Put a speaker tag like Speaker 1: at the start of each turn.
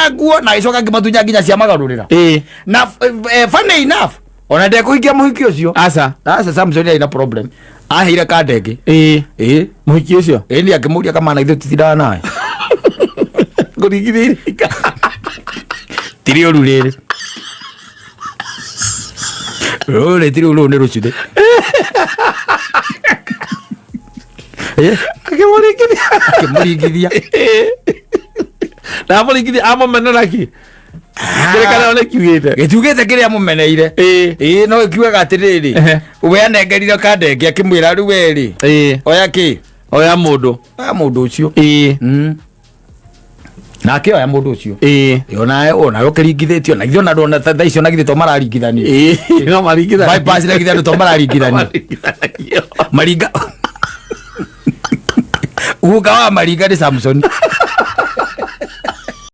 Speaker 1: na nguo na icoka ngimatunya nginya cia magarurira na funny enough ona ndeko hikia muhiki ucio asa Samson ina problem ahire kandege muhiki ucio ni akimuria kama na ithu tithira nae ngurigithirika tiri ururire role tiri ulo ne rucide akimurigithia
Speaker 2: na amurigithia amumenera-ki kĩrĩkanĩro nĩ kiugĩte
Speaker 1: gĩtugĩte kĩrĩa mũmeneire no gĩkiugaga atĩrĩrĩ we anengerire kandenge akĩmwĩra rĩu werĩ
Speaker 2: oya mũndũ
Speaker 1: ũcio nake oya mũndũ ũcio ona ũkĩringithĩtio na githĩ ona ndona tha icio na githĩ to mararingithania
Speaker 2: no maringithania
Speaker 1: bypass na githĩ to mararingithania Maringa Guka Wa Maringa ni Samson